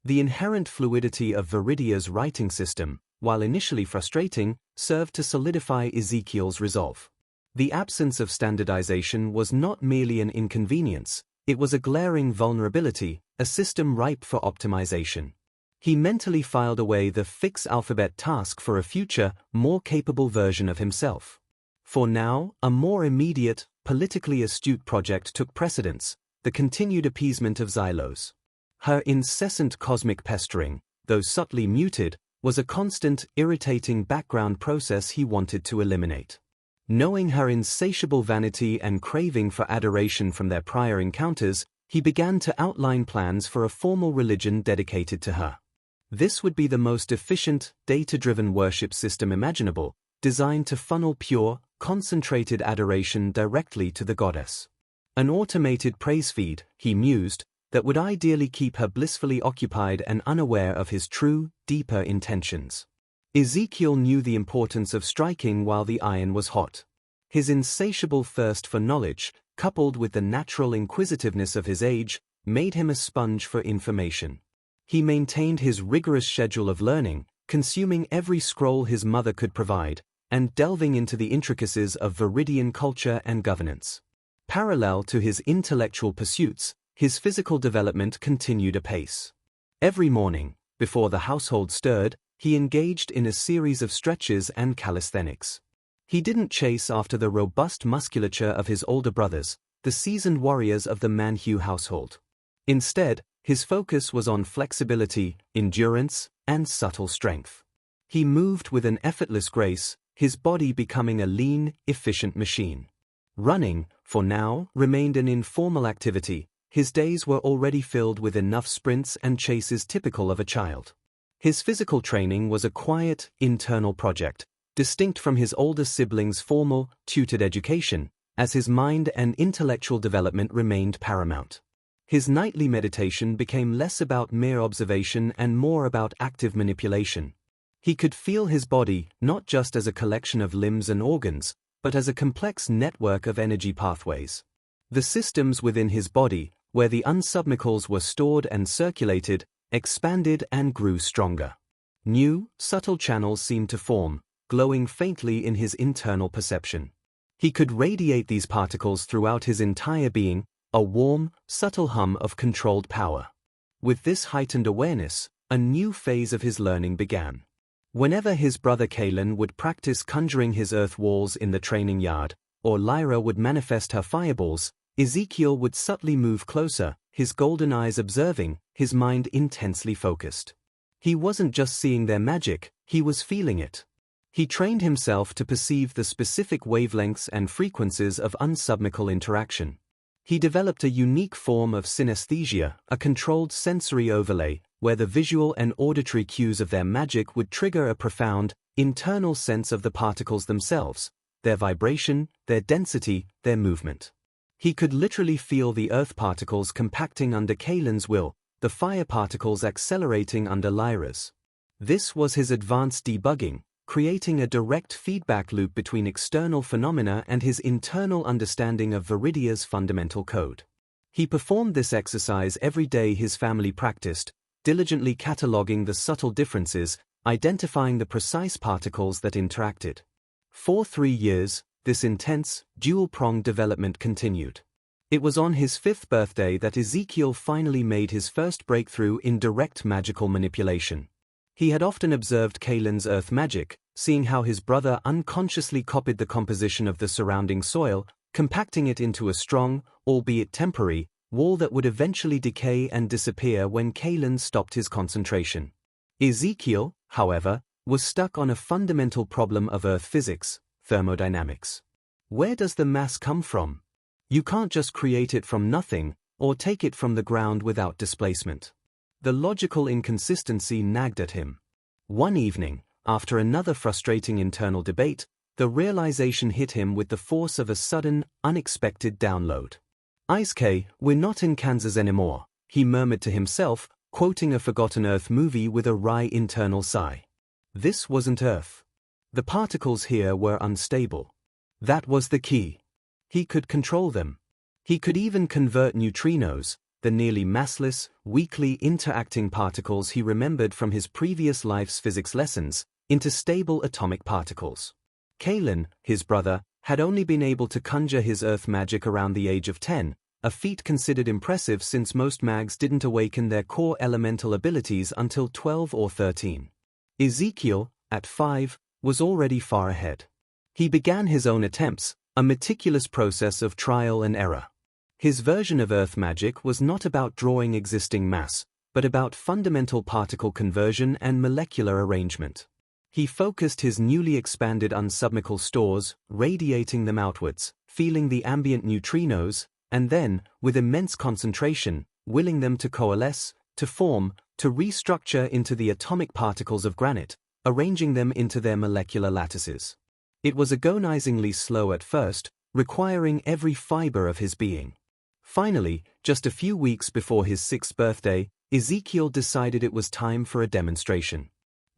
The inherent fluidity of Viridia's writing system, while initially frustrating, served to solidify Ezekiel's resolve. The absence of standardization was not merely an inconvenience, it was a glaring vulnerability, a system ripe for optimization. He mentally filed away the fix alphabet task for a future, more capable version of himself. For now, a more immediate, politically astute project took precedence, the continued appeasement of Xylos. Her incessant cosmic pestering, though subtly muted, was a constant, irritating background process he wanted to eliminate. Knowing her insatiable vanity and craving for adoration from their prior encounters, he began to outline plans for a formal religion dedicated to her. This would be the most efficient, data-driven worship system imaginable, designed to funnel pure, concentrated adoration directly to the goddess. An automated praise feed, he mused, that would ideally keep her blissfully occupied and unaware of his true, deeper intentions. Ezekiel knew the importance of striking while the iron was hot. His insatiable thirst for knowledge, coupled with the natural inquisitiveness of his age, made him a sponge for information. He maintained his rigorous schedule of learning, consuming every scroll his mother could provide, and delving into the intricacies of Viridian culture and governance. Parallel to his intellectual pursuits, his physical development continued apace. Every morning, before the household stirred, he engaged in a series of stretches and calisthenics. He didn't chase after the robust musculature of his older brothers, the seasoned warriors of the manhwa household. Instead, his focus was on flexibility, endurance, and subtle strength. He moved with an effortless grace, his body becoming a lean, efficient machine. Running, for now, remained an informal activity. His days were already filled with enough sprints and chases typical of a child. His physical training was a quiet, internal project, distinct from his older siblings' formal, tutored education, as his mind and intellectual development remained paramount. His nightly meditation became less about mere observation and more about active manipulation. He could feel his body not just as a collection of limbs and organs, but as a complex network of energy pathways. The systems within his body, where the unsubmicals were stored and circulated, expanded and grew stronger. New, subtle channels seemed to form, glowing faintly in his internal perception. He could radiate these particles throughout his entire being, a warm, subtle hum of controlled power. With this heightened awareness, a new phase of his learning began. Whenever his brother Kalen would practice conjuring his earth walls in the training yard, or Lyra would manifest her fireballs, Ezekiel would subtly move closer, his golden eyes observing, his mind intensely focused. He wasn't just seeing their magic, he was feeling it. He trained himself to perceive the specific wavelengths and frequencies of unsubmical interaction. He developed a unique form of synesthesia, a controlled sensory overlay, where the visual and auditory cues of their magic would trigger a profound, internal sense of the particles themselves, their vibration, their density, their movement. He could literally feel the earth particles compacting under Kalen's will, the fire particles accelerating under Lyra's. This was his advanced debugging, creating a direct feedback loop between external phenomena and his internal understanding of Viridia's fundamental code. He performed this exercise every day his family practiced, diligently cataloging the subtle differences, identifying the precise particles that interacted. For 3 years, this intense, dual-pronged development continued. It was on his 5th birthday that Ezekiel finally made his first breakthrough in direct magical manipulation. He had often observed Kalen's earth magic, seeing how his brother unconsciously copied the composition of the surrounding soil, compacting it into a strong, albeit temporary, wall that would eventually decay and disappear when Kalen stopped his concentration. Ezekiel, however, was stuck on a fundamental problem of earth physics, thermodynamics. Where does the mass come from? You can't just create it from nothing, or take it from the ground without displacement. The logical inconsistency nagged at him. One evening, after another frustrating internal debate, the realization hit him with the force of a sudden, unexpected download. "Isekay, we're not in Kansas anymore," he murmured to himself, quoting a Forgotten Earth movie with a wry internal sigh. This wasn't Earth. The particles here were unstable. That was the key. He could control them. He could even convert neutrinos, the nearly massless, weakly interacting particles he remembered from his previous life's physics lessons, into stable atomic particles. Kalen, his brother, had only been able to conjure his earth magic around the age of 10, a feat considered impressive since most mags didn't awaken their core elemental abilities until 12 or 13. Ezekiel, at 5, was already far ahead. He began his own attempts, a meticulous process of trial and error. His version of earth magic was not about drawing existing mass, but about fundamental particle conversion and molecular arrangement. He focused his newly expanded unsubmical stores, radiating them outwards, feeling the ambient neutrinos, and then, with immense concentration, willing them to coalesce, to form, to restructure into the atomic particles of granite, arranging them into their molecular lattices. It was agonizingly slow at first, requiring every fiber of his being. Finally, just a few weeks before his 6th birthday, Ezekiel decided it was time for a demonstration.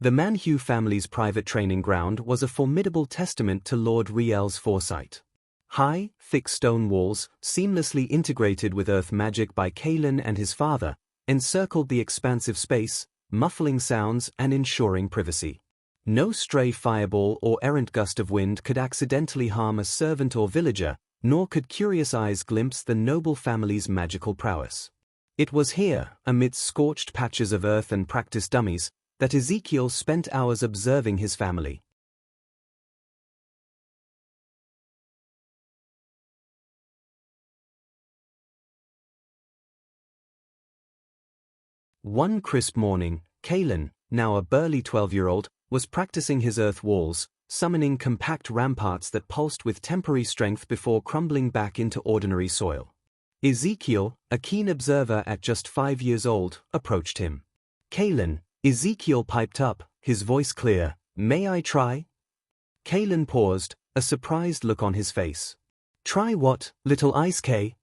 The Manhwa family's private training ground was a formidable testament to Lord Riel's foresight. High, thick stone walls, seamlessly integrated with earth magic by Kalen and his father, encircled the expansive space, muffling sounds and ensuring privacy. No stray fireball or errant gust of wind could accidentally harm a servant or villager, nor could curious eyes glimpse the noble family's magical prowess. It was here, amidst scorched patches of earth and practice dummies, that Ezekiel spent hours observing his family. One crisp morning, Kalen, now a burly 12-year-old, was practicing his earth walls, summoning compact ramparts that pulsed with temporary strength before crumbling back into ordinary soil. Ezekiel, a keen observer at just 5 years old, approached him. "Kalen," Ezekiel piped up, his voice clear, "may I try?" Kalen paused, a surprised look on his face. "Try what, little Isekay?"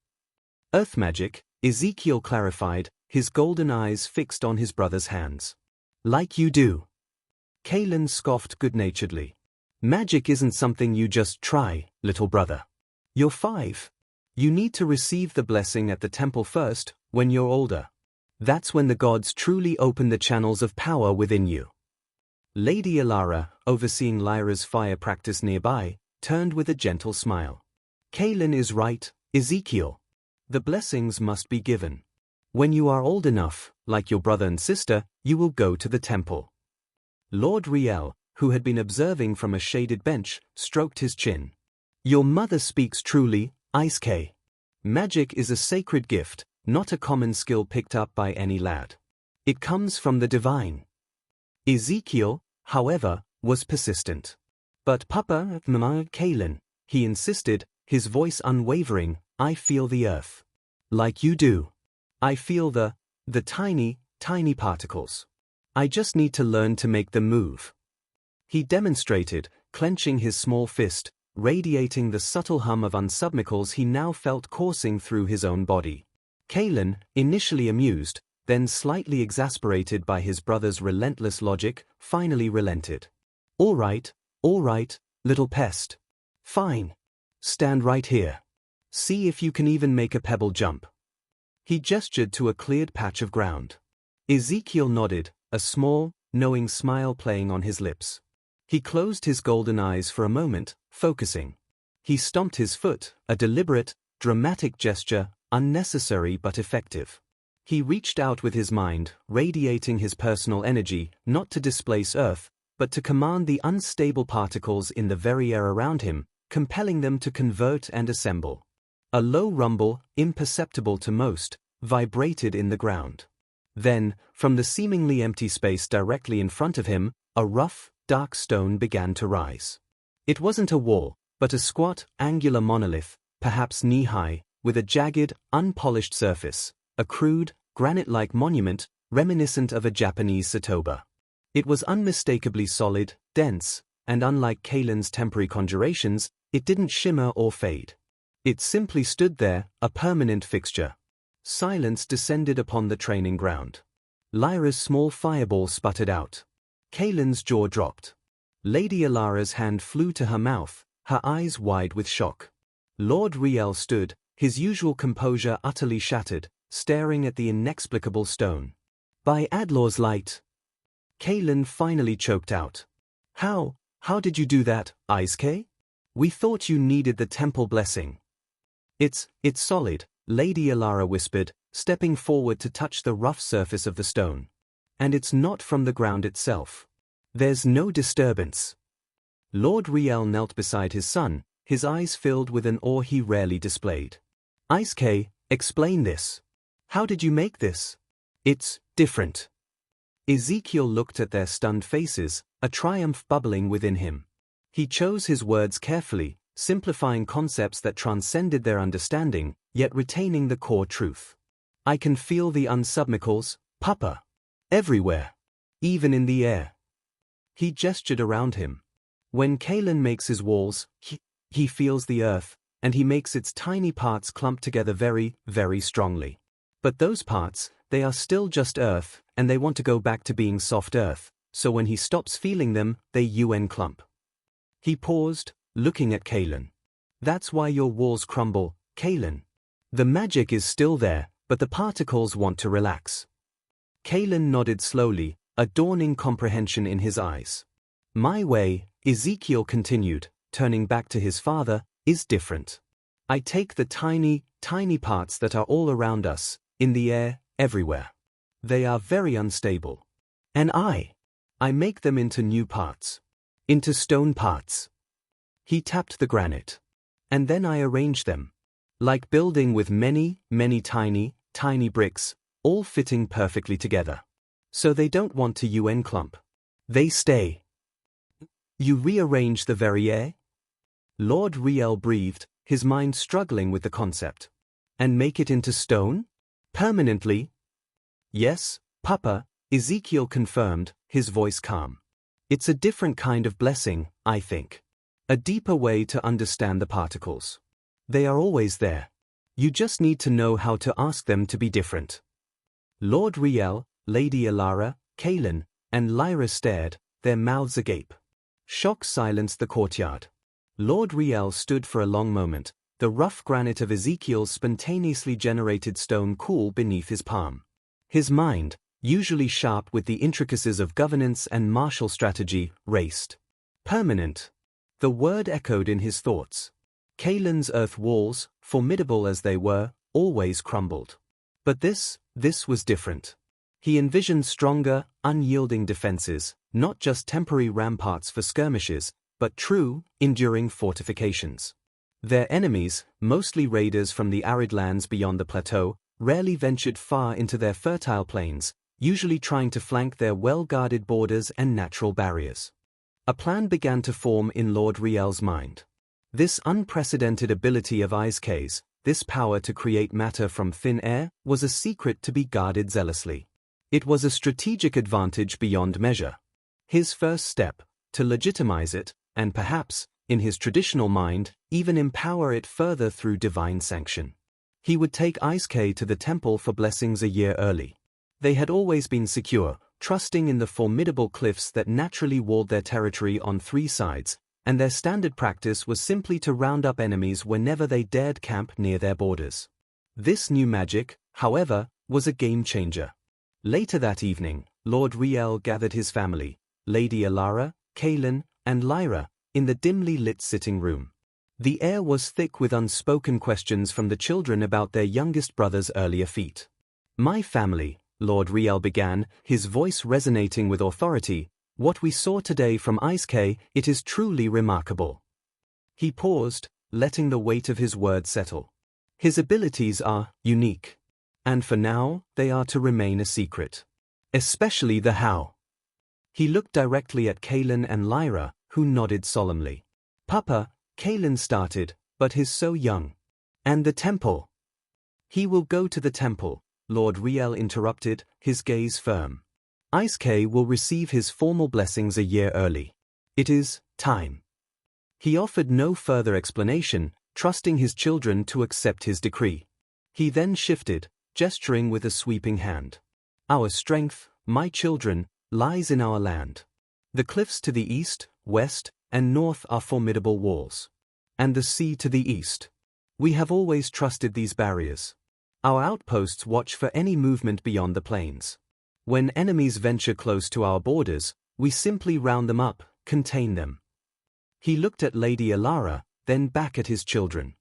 "Earth magic," Ezekiel clarified, his golden eyes fixed on his brother's hands. "Like you do." Kalen scoffed good-naturedly. "Magic isn't something you just try, little brother. You're 5. You need to receive the blessing at the temple first, when you're older. That's when the gods truly open the channels of power within you." Lady Alara, overseeing Lyra's fire practice nearby, turned with a gentle smile. "Kalen is right, Ezekiel. The blessings must be given. When you are old enough, like your brother and sister, you will go to the temple." Lord Riel, who had been observing from a shaded bench, stroked his chin. "Your mother speaks truly, Isekay. Magic is a sacred gift, not a common skill picked up by any lad. It comes from the divine." Ezekiel, however, was persistent. "But Papa, Mama, Kalen," he insisted, his voice unwavering, "I feel the earth. Like you do. I feel the tiny, tiny particles. I just need to learn to make them move." He demonstrated, clenching his small fist, radiating the subtle hum of unsubmicals he now felt coursing through his own body. Kalen, initially amused, then slightly exasperated by his brother's relentless logic, finally relented. All right, little pest. Fine. Stand right here. See if you can even make a pebble jump." He gestured to a cleared patch of ground. Ezekiel nodded, a small, knowing smile playing on his lips. He closed his golden eyes for a moment, focusing. He stomped his foot, a deliberate, dramatic gesture, unnecessary but effective. He reached out with his mind, radiating his personal energy, not to displace Earth, but to command the unstable particles in the very air around him, compelling them to convert and assemble. A low rumble, imperceptible to most, vibrated in the ground. Then, from the seemingly empty space directly in front of him, a rough, dark stone began to rise. It wasn't a wall, but a squat, angular monolith, perhaps knee-high, with a jagged, unpolished surface, a crude, granite-like monument, reminiscent of a Japanese sotoba. It was unmistakably solid, dense, and unlike Kalen's temporary conjurations, it didn't shimmer or fade. It simply stood there, a permanent fixture. Silence descended upon the training ground. Lyra's small fireball sputtered out. Kalen's jaw dropped. Lady Alara's hand flew to her mouth, her eyes wide with shock. Lord Riel stood, his usual composure utterly shattered, staring at the inexplicable stone. By Adlor's light. Kaylin finally choked out. How did you do that, Isekay? We thought you needed the temple blessing. It's solid, Lady Alara whispered, stepping forward to touch the rough surface of the stone. And it's not from the ground itself. There's no disturbance. Lord Riel knelt beside his son, his eyes filled with an awe he rarely displayed. Isekay, explain this. How did you make this? It's different. Ezekiel looked at their stunned faces, a triumph bubbling within him. He chose his words carefully, simplifying concepts that transcended their understanding, yet retaining the core truth. I can feel the unsubmicals, Papa. Everywhere. Even in the air. He gestured around him. When Kaylin makes his walls, he feels the earth, and he makes its tiny parts clump together very, very strongly. But those parts, they are still just earth, and they want to go back to being soft earth, so when he stops feeling them, they clump. He paused, looking at Kaylin. That's why your walls crumble, Kaylin. The magic is still there, but the particles want to relax. Kaylin nodded slowly, a dawning comprehension in his eyes. My way, Ezekiel continued, turning back to his father, is different. I take the tiny, tiny parts that are all around us, in the air, everywhere. They are very unstable. And I make them into new parts. Into stone parts. He tapped the granite. And then I arrange them. Like building with many, many tiny, tiny bricks, all fitting perfectly together. So they don't want to clump. They stay. You rearrange the very air? Lord Riel breathed, his mind struggling with the concept. And make it into stone? Permanently? Yes, Papa, Ezekiel confirmed, his voice calm. It's a different kind of blessing, I think. A deeper way to understand the particles. They are always there. You just need to know how to ask them to be different. Lord Riel, Lady Alara, Kaylin, and Lyra stared, their mouths agape. Shock silenced the courtyard. Lord Riel stood for a long moment, the rough granite of Ezekiel's spontaneously generated stone cool beneath his palm. His mind, usually sharp with the intricacies of governance and martial strategy, raced. Permanent. The word echoed in his thoughts. Kaylin's earth walls, formidable as they were, always crumbled. But this was different. He envisioned stronger, unyielding defenses, not just temporary ramparts for skirmishes, but true, enduring fortifications. Their enemies, mostly raiders from the arid lands beyond the plateau, rarely ventured far into their fertile plains, usually trying to flank their well-guarded borders and natural barriers. A plan began to form in Lord Riel's mind. This unprecedented ability of Isekay's, this power to create matter from thin air, was a secret to be guarded zealously. It was a strategic advantage beyond measure. His first step, to legitimize it, and perhaps, in his traditional mind, even empower it further through divine sanction. He would take Isekay to the temple for blessings a year early. They had always been secure, trusting in the formidable cliffs that naturally walled their territory on three sides, and their standard practice was simply to round up enemies whenever they dared camp near their borders. This new magic, however, was a game-changer. Later that evening, Lord Riel gathered his family, Lady Alara, Kaylin, and Lyra, in the dimly lit sitting room. The air was thick with unspoken questions from the children about their youngest brother's earlier feat. My family, Lord Riel began, his voice resonating with authority, what we saw today from Isekay, it is truly remarkable. He paused, letting the weight of his words settle. His abilities are unique. And for now, they are to remain a secret. Especially the how. He looked directly at Kaylin and Lyra, who nodded solemnly. Papa, Kaylin started, but he's so young. And the temple? He will go to the temple, Lord Riel interrupted, his gaze firm. Isekay will receive his formal blessings a year early. It is time. He offered no further explanation, trusting his children to accept his decree. He then shifted, gesturing with a sweeping hand. Our strength, my children, lies in our land. The cliffs to the east, west, and north are formidable walls. And the sea to the east. We have always trusted these barriers. Our outposts watch for any movement beyond the plains. When enemies venture close to our borders, we simply round them up, contain them. He looked at Lady Alara, then back at his children.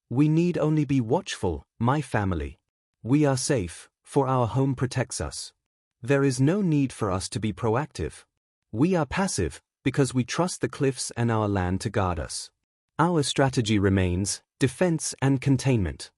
We need only be watchful, my family. We are safe, for our home protects us. There is no need for us to be proactive. We are passive, because we trust the cliffs and our land to guard us. Our strategy remains defense and containment.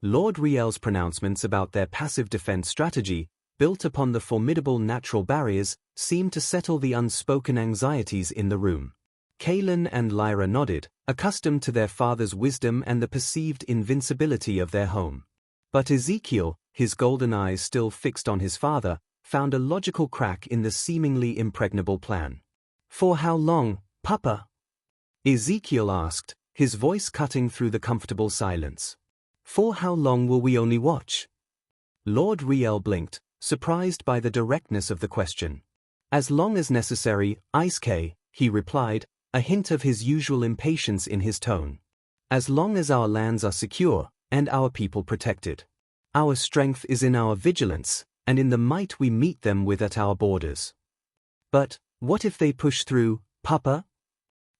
Lord Riel's pronouncements about their passive defense strategy, built upon the formidable natural barriers, seemed to settle the unspoken anxieties in the room. Kaelin and Lyra nodded, accustomed to their father's wisdom and the perceived invincibility of their home. But Ezekiel, his golden eyes still fixed on his father, found a logical crack in the seemingly impregnable plan. "For how long, Papa?" Ezekiel asked, his voice cutting through the comfortable silence. "For how long will we only watch?" Lord Riel blinked, surprised by the directness of the question. "As long as necessary, Isekay," he replied, a hint of his usual impatience in his tone. "As long as our lands are secure, and our people protected. Our strength is in our vigilance, and in the might we meet them with at our borders." "But, what if they push through, Papa?"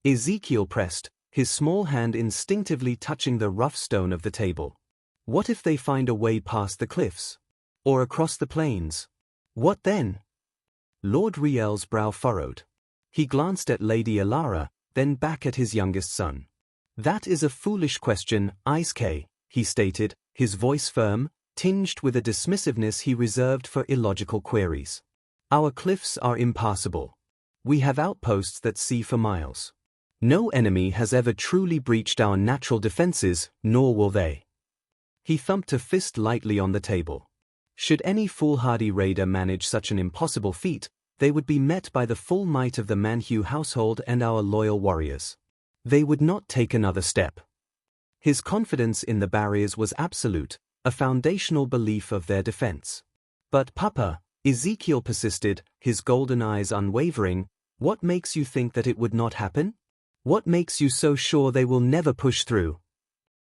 Ezekiel pressed, his small hand instinctively touching the rough stone of the table. "What if they find a way past the cliffs? Or across the plains? What then?" Lord Riel's brow furrowed. He glanced at Lady Alara, then back at his youngest son. "That is a foolish question, Isekay," he stated, his voice firm, tinged with a dismissiveness he reserved for illogical queries. "Our cliffs are impassable. We have outposts that see for miles. No enemy has ever truly breached our natural defenses, nor will they." He thumped a fist lightly on the table. Should any foolhardy raider manage such an impossible feat, they would be met by the full might of the Manhwa household and our loyal warriors. They would not take another step. His confidence in the barriers was absolute, a foundational belief of their defense. "But Papa," Ezekiel persisted, his golden eyes unwavering, "what makes you think that it would not happen? What makes you so sure they will never push through?"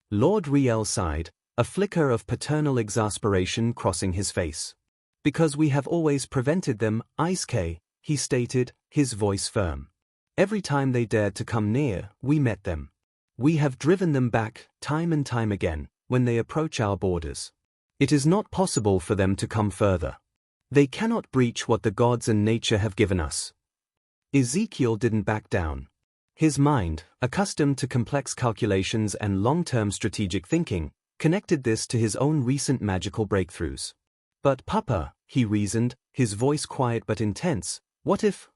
Lord Riel sighed, a flicker of paternal exasperation crossing his face. "Because we have always prevented them, Isekay," he stated, his voice firm. "Every time they dared to come near, we met them. We have driven them back, time and time again, when they approach our borders. It is not possible for them to come further. They cannot breach what the gods and nature have given us." Ezekiel didn't back down. His mind, accustomed to complex calculations and long-term strategic thinking, connected this to his own recent magical breakthroughs. "But Papa," he reasoned, his voice quiet but intense, what if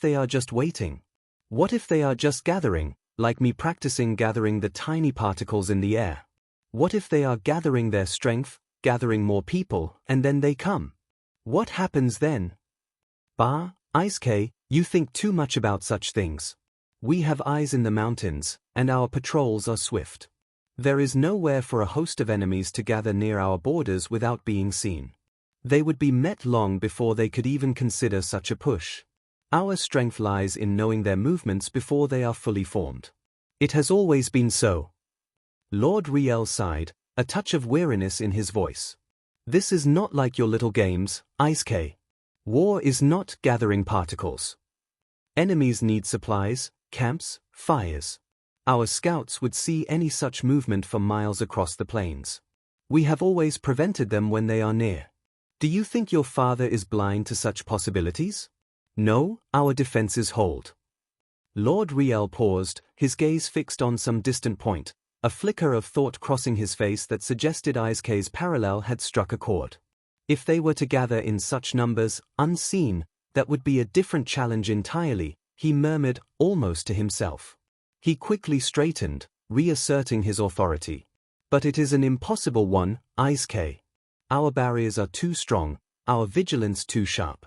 they are just waiting? What if they are just gathering, like me practicing gathering the tiny particles in the air? What if they are gathering their strength, gathering more people, and then they come? What happens then?" "Bah, Isekay, you think too much about such things. We have eyes in the mountains, and our patrols are swift. There is nowhere for a host of enemies to gather near our borders without being seen. They would be met long before they could even consider such a push. Our strength lies in knowing their movements before they are fully formed. It has always been so." Lord Riel sighed, a touch of weariness in his voice. "This is not like your little games, Isekay. War is not gathering particles. Enemies need supplies, camps, fires. Our scouts would see any such movement for miles across the plains. We have always prevented them when they are near. Do you think your father is blind to such possibilities? No, our defenses hold." Lord Riel paused, his gaze fixed on some distant point, a flicker of thought crossing his face that suggested Isekay's parallel had struck a chord. If they were to gather in such numbers, unseen, that would be a different challenge entirely, he murmured, almost to himself. He quickly straightened, reasserting his authority. "But it is an impossible one, Isekay. Our barriers are too strong, our vigilance too sharp.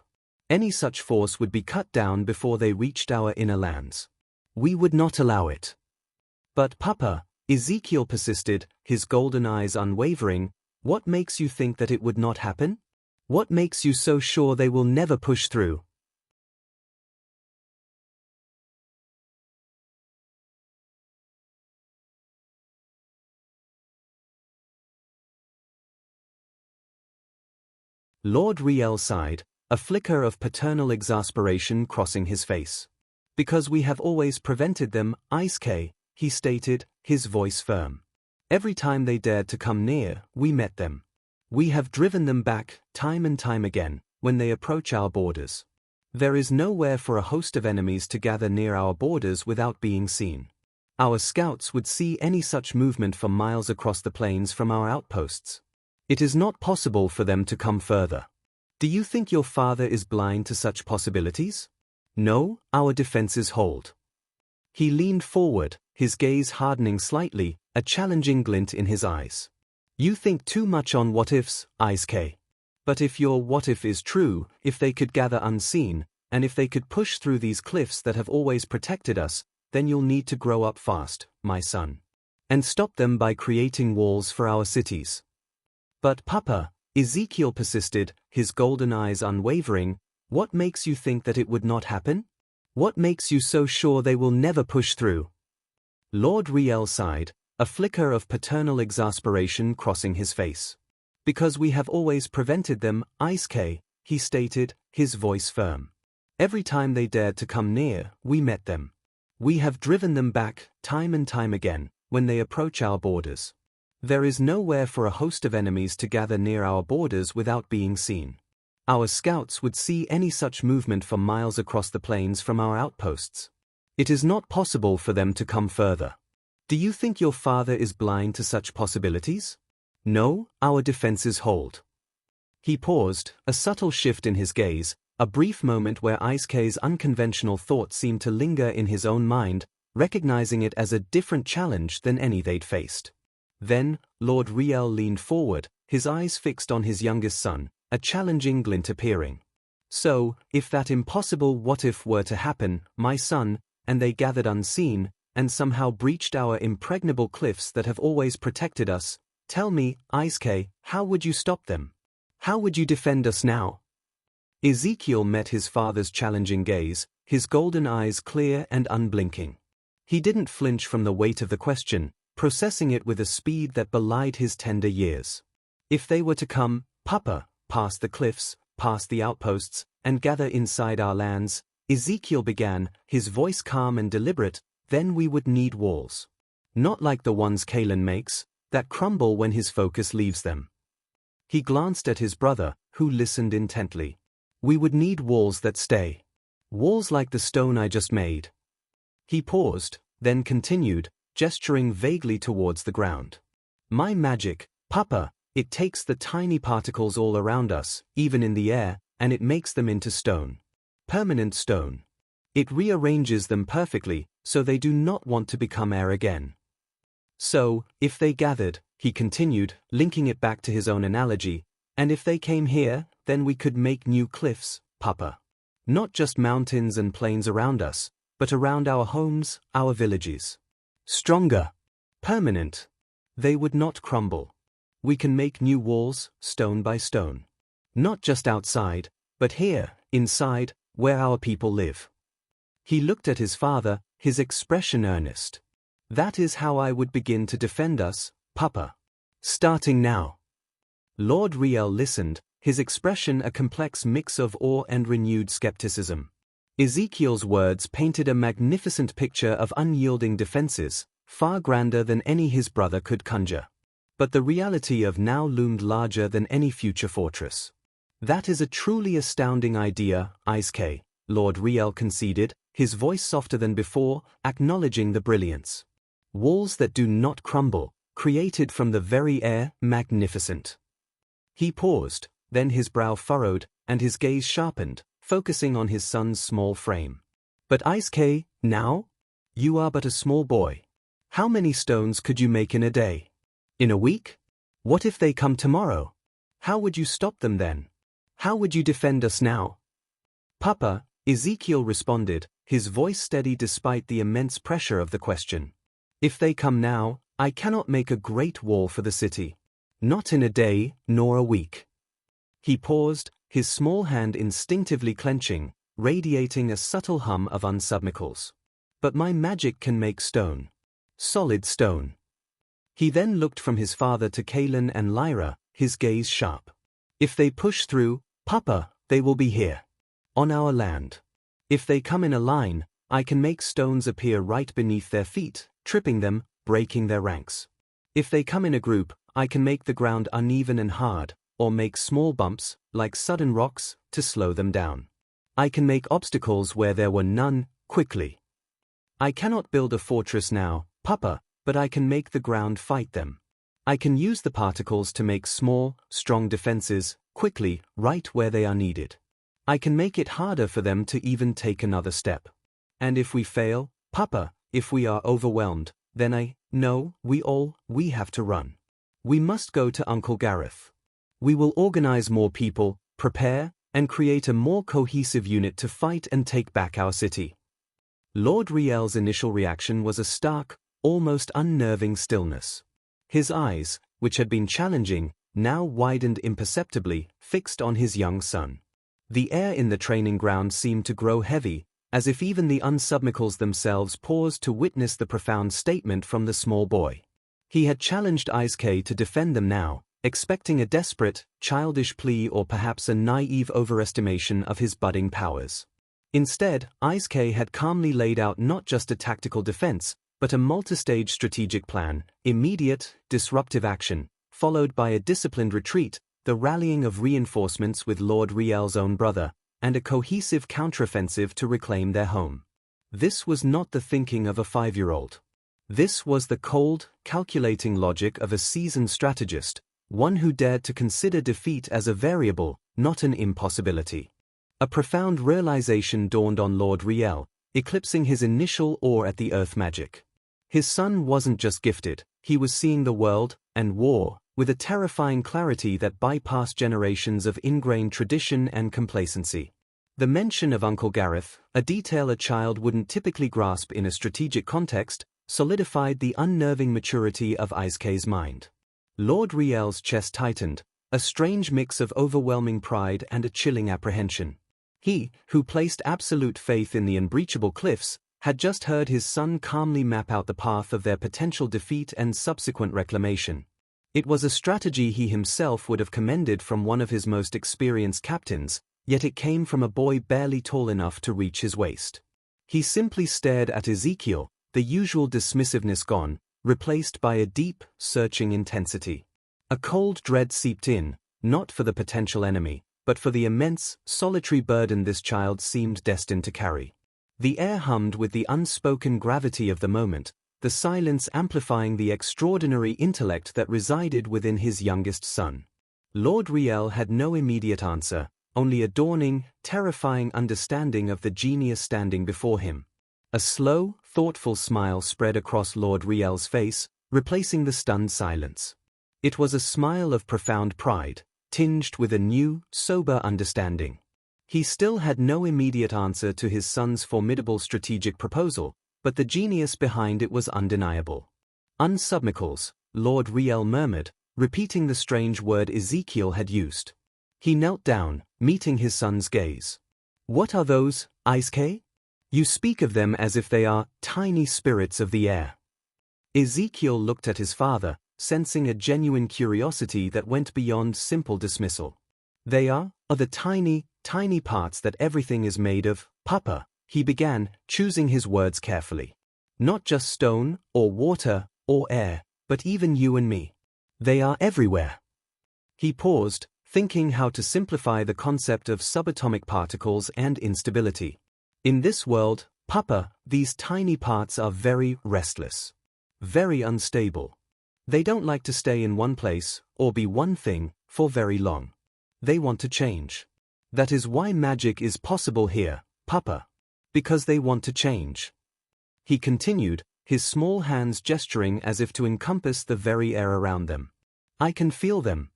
Any such force would be cut down before they reached our inner lands. We would not allow it." "But Papa," Ezekiel persisted, his golden eyes unwavering, "what makes you think that it would not happen? What makes you so sure they will never push through?" Lord Riel sighed, a flicker of paternal exasperation crossing his face. Because we have always prevented them, Isekay, he stated, his voice firm. Every time they dared to come near, we met them. We have driven them back, time and time again, when they approach our borders. There is nowhere for a host of enemies to gather near our borders without being seen. Our scouts would see any such movement for miles across the plains from our outposts. It is not possible for them to come further. Do you think your father is blind to such possibilities? No, our defenses hold. He leaned forward, his gaze hardening slightly, a challenging glint in his eyes. You think too much on what-ifs, Isekay. But if your what-if is true, if they could gather unseen, and if they could push through these cliffs that have always protected us, then you'll need to grow up fast, my son. And stop them by creating walls for our cities. But Papa, Ezekiel persisted, his golden eyes unwavering, what makes you think that it would not happen? What makes you so sure they will never push through? Lord Riel sighed, a flicker of paternal exasperation crossing his face. Because we have always prevented them, Isekay, he stated, his voice firm. Every time they dared to come near, we met them. We have driven them back, time and time again, when they approach our borders. There is nowhere for a host of enemies to gather near our borders without being seen. Our scouts would see any such movement for miles across the plains from our outposts. It is not possible for them to come further. Do you think your father is blind to such possibilities? No, our defenses hold. He paused, a subtle shift in his gaze, a brief moment where Isekay's unconventional thought seemed to linger in his own mind, recognizing it as a different challenge than any they'd faced. Then, Lord Riel leaned forward, his eyes fixed on his youngest son, a challenging glint appearing. So, if that impossible what-if were to happen, my son, and they gathered unseen, and somehow breached our impregnable cliffs that have always protected us, tell me, Isekay, how would you stop them? How would you defend us now? Ezekiel met his father's challenging gaze, his golden eyes clear and unblinking. He didn't flinch from the weight of the question, processing it with a speed that belied his tender years. If they were to come, Papa, past the cliffs, past the outposts, and gather inside our lands, Ezekiel began, his voice calm and deliberate, then we would need walls. Not like the ones Kalen makes, that crumble when his focus leaves them. He glanced at his brother, who listened intently. We would need walls that stay. Walls like the stone I just made. He paused, then continued, gesturing vaguely towards the ground. My magic, Papa, it takes the tiny particles all around us, even in the air, and it makes them into stone. Permanent stone. It rearranges them perfectly, so they do not want to become air again. So, if they gathered, he continued, linking it back to his own analogy, and if they came here, then we could make new cliffs, Papa. Not just mountains and plains around us, but around our homes, our villages. Stronger. Permanent. They would not crumble. We can make new walls, stone by stone. Not just outside, but here, inside, where our people live. He looked at his father, his expression earnest. That is how I would begin to defend us, Papa. Starting now. Lord Riel listened, his expression a complex mix of awe and renewed skepticism. Ezekiel's words painted a magnificent picture of unyielding defenses, far grander than any his brother could conjure. But the reality of now loomed larger than any future fortress. That is a truly astounding idea, Isekay, Lord Riel conceded, his voice softer than before, acknowledging the brilliance. Walls that do not crumble, created from the very air, magnificent. He paused, then his brow furrowed, and his gaze sharpened, focusing on his son's small frame. But Isekay, now? You are but a small boy. How many stones could you make in a day? In a week? What if they come tomorrow? How would you stop them then? How would you defend us now? Papa, Ezekiel responded, his voice steady despite the immense pressure of the question. If they come now, I cannot make a great wall for the city. Not in a day, nor a week. He paused, his small hand instinctively clenching, radiating a subtle hum of unsubmicals. But my magic can make stone. Solid stone. He then looked from his father to Kalen and Lyra, his gaze sharp. If they push through, Papa, they will be here. On our land. If they come in a line, I can make stones appear right beneath their feet, tripping them, breaking their ranks. If they come in a group, I can make the ground uneven and hard, or make small bumps, like sudden rocks, to slow them down. I can make obstacles where there were none, quickly. I cannot build a fortress now, Papa, but I can make the ground fight them. I can use the particles to make small, strong defenses, quickly, right where they are needed. I can make it harder for them to even take another step. And if we fail, Papa, if we are overwhelmed, then we have to run. We must go to Uncle Gareth. We will organize more people, prepare, and create a more cohesive unit to fight and take back our city. Lord Riel's initial reaction was a stark, almost unnerving stillness. His eyes, which had been challenging, now widened imperceptibly, fixed on his young son. The air in the training ground seemed to grow heavy, as if even the unsubmicals themselves paused to witness the profound statement from the small boy. He had challenged Isekay to defend them now, expecting a desperate, childish plea or perhaps a naive overestimation of his budding powers. Instead, Isekay had calmly laid out not just a tactical defense, but a multi-stage strategic plan: immediate, disruptive action, followed by a disciplined retreat, the rallying of reinforcements with Lord Riel's own brother, and a cohesive counteroffensive to reclaim their home. This was not the thinking of a 5-year-old. This was the cold, calculating logic of a seasoned strategist, one who dared to consider defeat as a variable, not an impossibility. A profound realization dawned on Lord Riel, eclipsing his initial awe at the earth magic. His son wasn't just gifted, he was seeing the world, and war, with a terrifying clarity that bypassed generations of ingrained tradition and complacency. The mention of Uncle Gareth, a detail a child wouldn't typically grasp in a strategic context, solidified the unnerving maturity of Isekay's mind. Lord Riel's chest tightened, a strange mix of overwhelming pride and a chilling apprehension. He, who placed absolute faith in the unbreachable cliffs, had just heard his son calmly map out the path of their potential defeat and subsequent reclamation. It was a strategy he himself would have commended from one of his most experienced captains, yet it came from a boy barely tall enough to reach his waist. He simply stared at Ezekiel, the usual dismissiveness gone, replaced by a deep, searching intensity. A cold dread seeped in, not for the potential enemy, but for the immense, solitary burden this child seemed destined to carry. The air hummed with the unspoken gravity of the moment, the silence amplifying the extraordinary intellect that resided within his youngest son. Lord Riel had no immediate answer, only a dawning, terrifying understanding of the genius standing before him. A slow, thoughtful smile spread across Lord Riel's face, replacing the stunned silence. It was a smile of profound pride, tinged with a new, sober understanding. He still had no immediate answer to his son's formidable strategic proposal, but the genius behind it was undeniable. Unsubmicals, Lord Riel murmured, repeating the strange word Ezekiel had used. He knelt down, meeting his son's gaze. "What are those, Isekay? You speak of them as if they are tiny spirits of the air." Ezekiel looked at his father, sensing a genuine curiosity that went beyond simple dismissal. "They are the tiny, tiny parts that everything is made of, Papa," he began, choosing his words carefully. "Not just stone, or water, or air, but even you and me. They are everywhere." He paused, thinking how to simplify the concept of subatomic particles and instability. In this world, Papa, these tiny parts are very restless. Very unstable. They don't like to stay in one place, or be one thing, for very long. They want to change. That is why magic is possible here, Papa. Because they want to change. He continued, his small hands gesturing as if to encompass the very air around them. "I can feel them.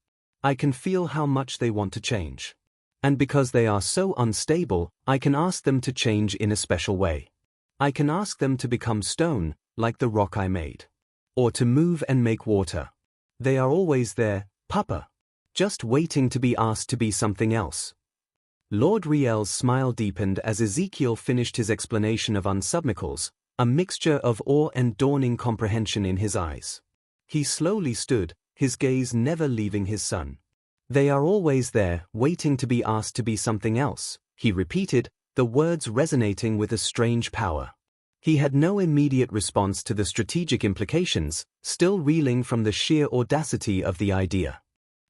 I can feel how much they want to change. And because they are so unstable, I can ask them to change in a special way. I can ask them to become stone, like the rock I made. Or to move and make water. They are always there, Papa. Just waiting to be asked to be something else." Lord Riel's smile deepened as Ezekiel finished his explanation of unsubmicals, a mixture of awe and dawning comprehension in his eyes. He slowly stood, his gaze never leaving his son. They are always there, waiting to be asked to be something else, he repeated, the words resonating with a strange power. He had no immediate response to the strategic implications, still reeling from the sheer audacity of the idea.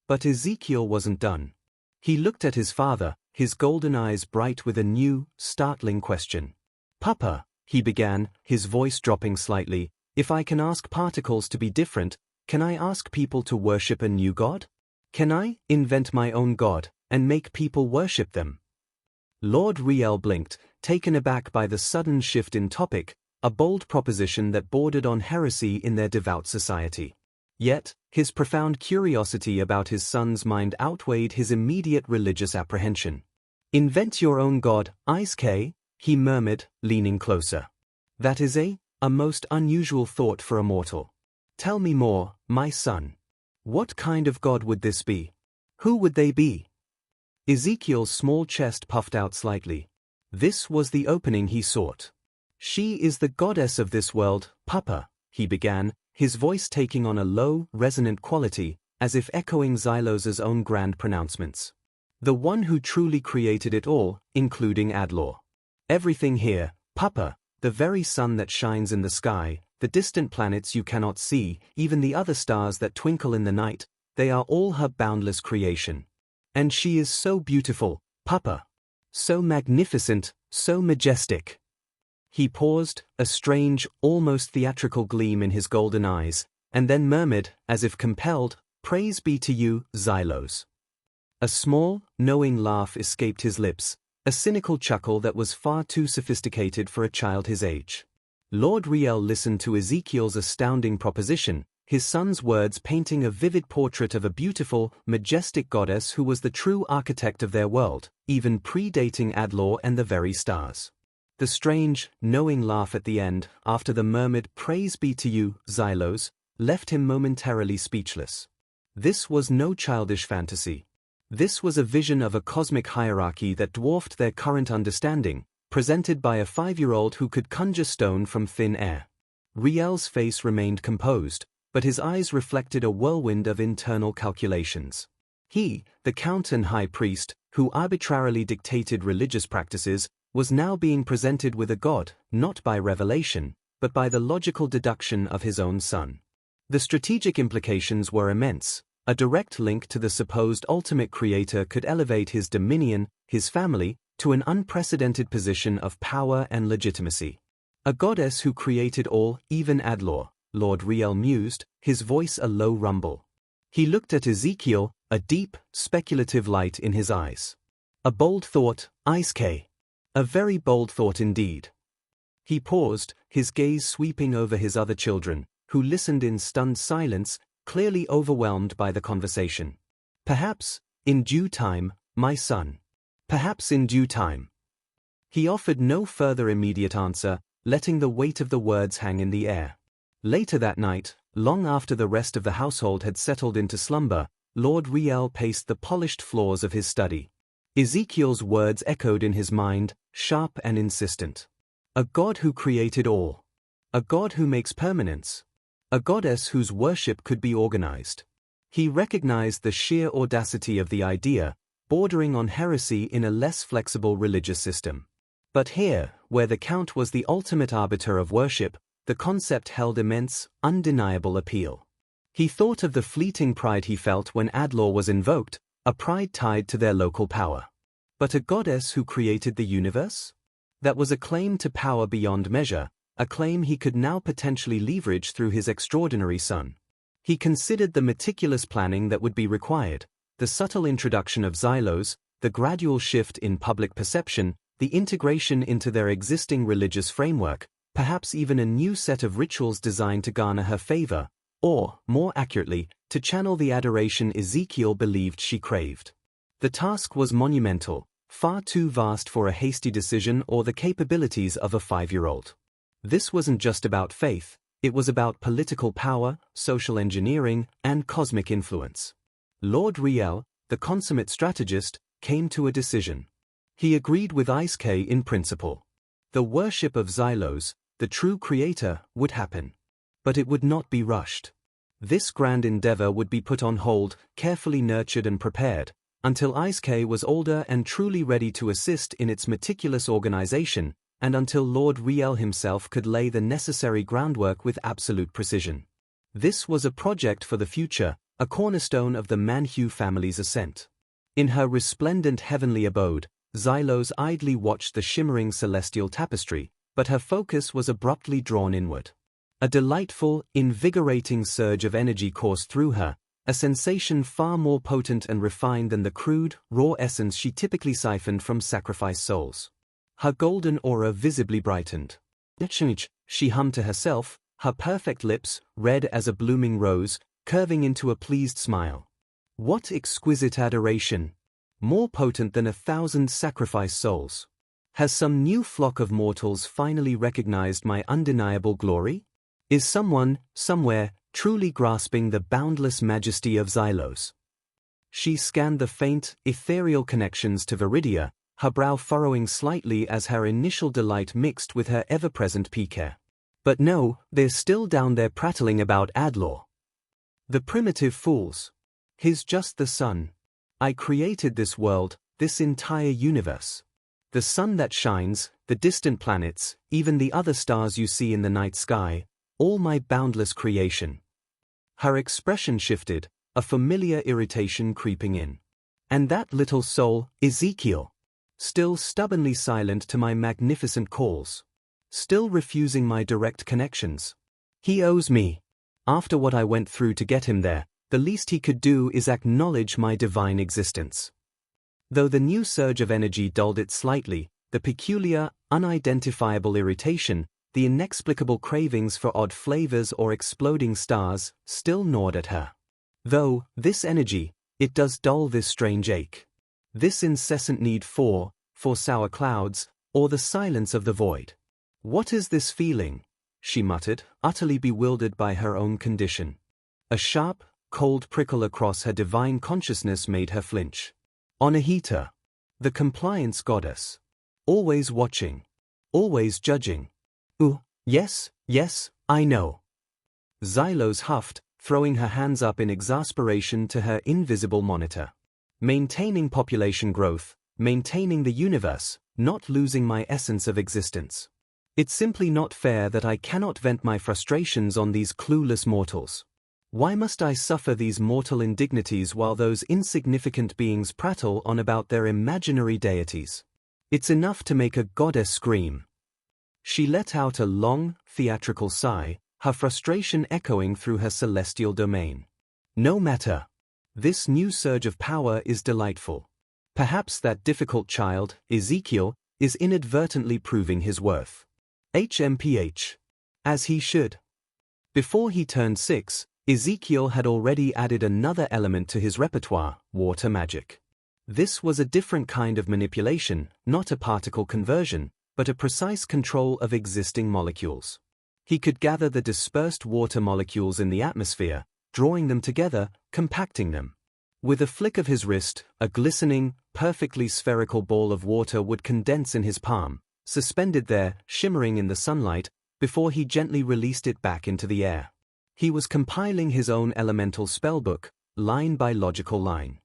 But Ezekiel wasn't done. He looked at his father, his golden eyes bright with a new, startling question. Papa, he began, his voice dropping slightly, if I can ask particles to be different, can I ask people to worship a new god? Can I invent my own god, and make people worship them? Lord Riel blinked, taken aback by the sudden shift in topic, a bold proposition that bordered on heresy in their devout society. Yet, his profound curiosity about his son's mind outweighed his immediate religious apprehension. Invent your own god, Isekay, he murmured, leaning closer. That is a most unusual thought for a mortal. Tell me more, my son. What kind of god would this be? Who would they be? Ezekiel's small chest puffed out slightly. This was the opening he sought. She is the goddess of this world, Papa, he began, his voice taking on a low, resonant quality, as if echoing Xylos's own grand pronouncements. The one who truly created it all, including Adlor. Everything here, Papa, the very sun that shines in the sky, the distant planets you cannot see, even the other stars that twinkle in the night, they are all her boundless creation. And she is so beautiful, Papa. So magnificent, so majestic. He paused, a strange, almost theatrical gleam in his golden eyes, and then murmured, as if compelled, Praise be to you, Xylos. A small, knowing laugh escaped his lips, a cynical chuckle that was far too sophisticated for a child his age. Lord Riel listened to Ezekiel's astounding proposition, his son's words painting a vivid portrait of a beautiful, majestic goddess who was the true architect of their world, even predating Adlor and the very stars. The strange, knowing laugh at the end, after the murmured "Praise be to you, Xylos," left him momentarily speechless. This was no childish fantasy. This was a vision of a cosmic hierarchy that dwarfed their current understanding, presented by a 5-year-old who could conjure stone from thin air. Riel's face remained composed, but his eyes reflected a whirlwind of internal calculations. He, the count and high priest, who arbitrarily dictated religious practices, was now being presented with a god, not by revelation, but by the logical deduction of his own son. The strategic implications were immense. A direct link to the supposed ultimate creator could elevate his dominion, his family, to an unprecedented position of power and legitimacy. A goddess who created all, even Adlor, Lord Riel mused, his voice a low rumble. He looked at Ezekiel, a deep, speculative light in his eyes. A bold thought, Isekay. A very bold thought indeed. He paused, his gaze sweeping over his other children, who listened in stunned silence, clearly overwhelmed by the conversation. Perhaps, in due time, my son. Perhaps in due time. He offered no further immediate answer, letting the weight of the words hang in the air. Later that night, long after the rest of the household had settled into slumber, Lord Riel paced the polished floors of his study. Ezekiel's words echoed in his mind, sharp and insistent. A god who created all. A god who makes permanence. A goddess whose worship could be organized. He recognized the sheer audacity of the idea, bordering on heresy in a less flexible religious system. But here, where the count was the ultimate arbiter of worship, the concept held immense, undeniable appeal. He thought of the fleeting pride he felt when Adlor was invoked, a pride tied to their local power. But a goddess who created the universe? That was a claim to power beyond measure, a claim he could now potentially leverage through his extraordinary son. He considered the meticulous planning that would be required, the subtle introduction of Xylos, the gradual shift in public perception, the integration into their existing religious framework, perhaps even a new set of rituals designed to garner her favor, or, more accurately, to channel the adoration Ezekiel believed she craved. The task was monumental, far too vast for a hasty decision or the capabilities of a 5-year-old. This wasn't just about faith, it was about political power, social engineering, and cosmic influence. Lord Riel, the consummate strategist, came to a decision. He agreed with Isekay in principle. The worship of Xylos, the true creator, would happen. But it would not be rushed. This grand endeavor would be put on hold, carefully nurtured and prepared, until Isekay was older and truly ready to assist in its meticulous organization, and until Lord Riel himself could lay the necessary groundwork with absolute precision. This was a project for the future, a cornerstone of the Manhwa family's ascent. In her resplendent heavenly abode, Xylos idly watched the shimmering celestial tapestry, but her focus was abruptly drawn inward. A delightful, invigorating surge of energy coursed through her, a sensation far more potent and refined than the crude, raw essence she typically siphoned from sacrificed souls. Her golden aura visibly brightened. She hummed to herself, her perfect lips, red as a blooming rose, curving into a pleased smile. What exquisite adoration! More potent than 1,000 sacrificed souls. Has some new flock of mortals finally recognized my undeniable glory? Is someone, somewhere, truly grasping the boundless majesty of Xylos? She scanned the faint, ethereal connections to Viridia, her brow furrowing slightly as her initial delight mixed with her ever-present pique. But no, they're still down there prattling about Adlor. The primitive fools. He's just the sun. I created this world, this entire universe. The sun that shines, the distant planets, even the other stars you see in the night sky, all my boundless creation. Her expression shifted, a familiar irritation creeping in. And that little soul, Ezekiel. Still stubbornly silent to my magnificent calls. Still refusing my direct connections. He owes me. After what I went through to get him there, the least he could do is acknowledge my divine existence. Though the new surge of energy dulled it slightly, the peculiar, unidentifiable irritation, the inexplicable cravings for odd flavors or exploding stars, still gnawed at her. Though, this energy, it does dull this strange ache. This incessant need for sour clouds, or the silence of the void. What is this feeling? She muttered, utterly bewildered by her own condition. A sharp, cold prickle across her divine consciousness made her flinch. Anahita, the compliance goddess. Always watching. Always judging. Yes, I know. Xylos huffed, throwing her hands up in exasperation to her invisible monitor. Maintaining population growth, maintaining the universe, not losing my essence of existence. It's simply not fair that I cannot vent my frustrations on these clueless mortals. Why must I suffer these mortal indignities while those insignificant beings prattle on about their imaginary deities? It's enough to make a goddess scream. She let out a long, theatrical sigh, her frustration echoing through her celestial domain. No matter. This new surge of power is delightful. Perhaps that difficult child, Ezekiel, is inadvertently proving his worth. HMPH. As he should. Before he turned 6, Ezekiel had already added another element to his repertoire, water magic. This was a different kind of manipulation, not a particle conversion, but a precise control of existing molecules. He could gather the dispersed water molecules in the atmosphere, drawing them together, compacting them. With a flick of his wrist, a glistening, perfectly spherical ball of water would condense in his palm, suspended there, shimmering in the sunlight, before he gently released it back into the air. He was compiling his own elemental spellbook, line by logical line.